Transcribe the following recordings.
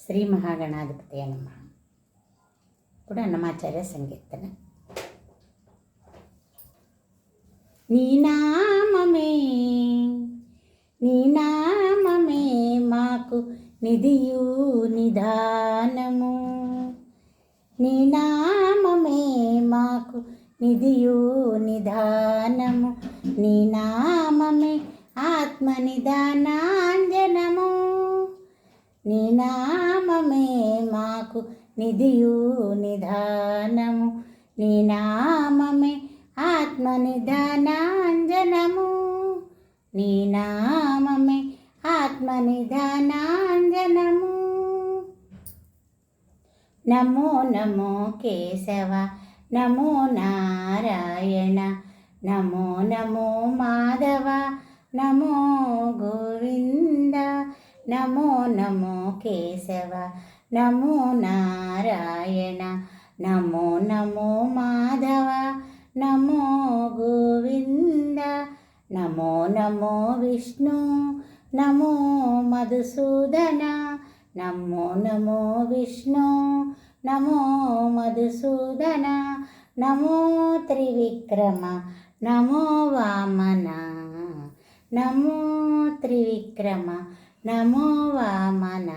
శ్రీ మహాగణాధిపతి నమః. ఇప్పుడు అన్నమాచార్య సంకీర్తన. నీ నామమే మాకు నిధియు నిధానము, నీ నామమే మాకు నిధియు నిధానము, నీ నామమే ఆత్మనిధానాంజనము, నీ నామమే మాకు నిధియు నిధానము, నీ నామమే ఆత్మనిధానాంజనము, నీ నామమే ఆత్మనిధానాంజనము. నమో నమో కేశవ, నమో నారాయణ, నమో నమో మాధవ, నమో గోవింద, నమో నమో కేశవ, నమో నారాయణ, నమో నమో మాధవ, నమో గోవింద, నమో నమో విష్ణు, నమో మధుసూదన, నమో నమో విష్ణు, నమో మధుసూదన, నమో త్రివిక్రమ, నమో వామన, నమో త్రివిక్రమ, నమో వామన.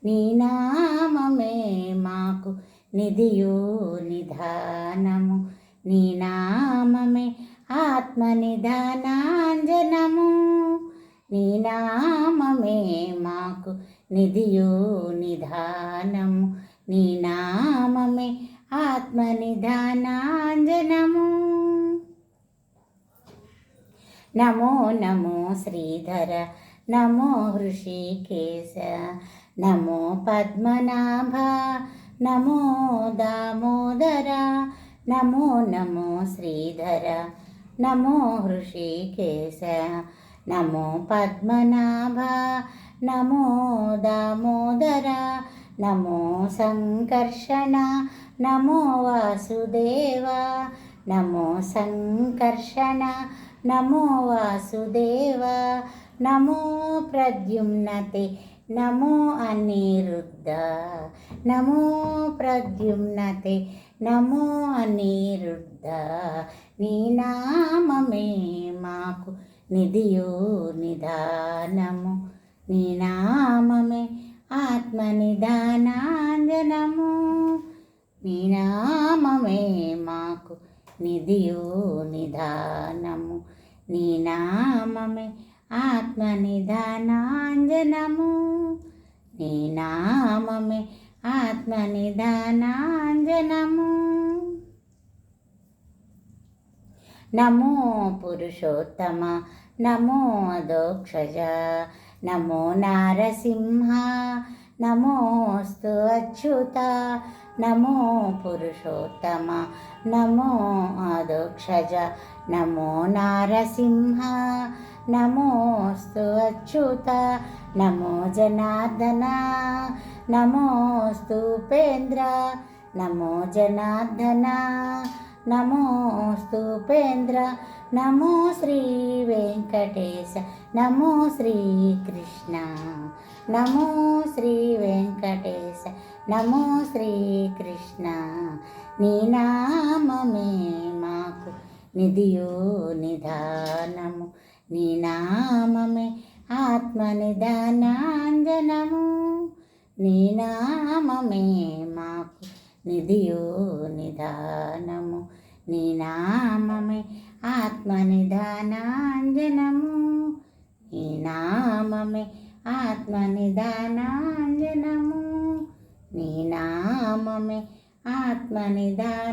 నీ నామమే మాకు నిధియు నిధానము, నీ నామమే ఆత్మనిధానాంజనము, నీ నామమే మాకు నిధియు నిధానము, నీ నామమే ఆత్మనిధానాంజనము. నమో నమో శ్రీధర, నమో హృషికేశ, నమో పద్మనాభ, నమో దామోదర, నమో నమో శ్రీధర, నమో హృషికేశ, నమో పద్మనాభ, నమో దామోదర, నమో సంకర్షణ, నమో వాసుదేవ, నమో సంకర్షణ, నమో వాసుదేవ, నమో ప్రద్యుమ్నతే, నమో అనిరుద్ధ, నమో ప్రద్యుమ్నతే, నమో అనిరుద్ధ. నీ నామమే మాకు నిధియు నిధానము, నీ నామమే ఆత్మనిధానాంజనము, నీ నామమే మాకు నిధియు నిధానము, నీ నామమే ఆత్మనిధానాంజనము, నీ నామమే ఆత్మనిధానాంజనము. నమో పురుషోత్తమ, నమో అధోక్షజ, నమో నారసింహ, నమోస్తు అచ్యుత, నమో పురుషోత్తమ, నమో అధోక్షజ, నమో నారసింహ, నమోస్తు అచ్యుత, నమో జనార్దన, నమోస్తు ఉపేంద్ర, నమో జనార్దన, నమోస్తు ఉపేంద్ర, నమో శ్రీ వెంకటేశ, నమో శ్రీకృష్ణ, నమో శ్రీ వెంకటేశ, నమో శ్రీకృష్ణ. నీ నామమే మాకు నిధియు నిధానము, నీ నామమే ఆత్మనిధానాంజనము, నీ నామమే మాకు నిధియు నిధానము, నీ నామమే ఆత్మనిధానాంజనము, నీ నామమే ఆత్మనిధానాంజనము, నీ నామమే ఆత్మనిధానాంజనము.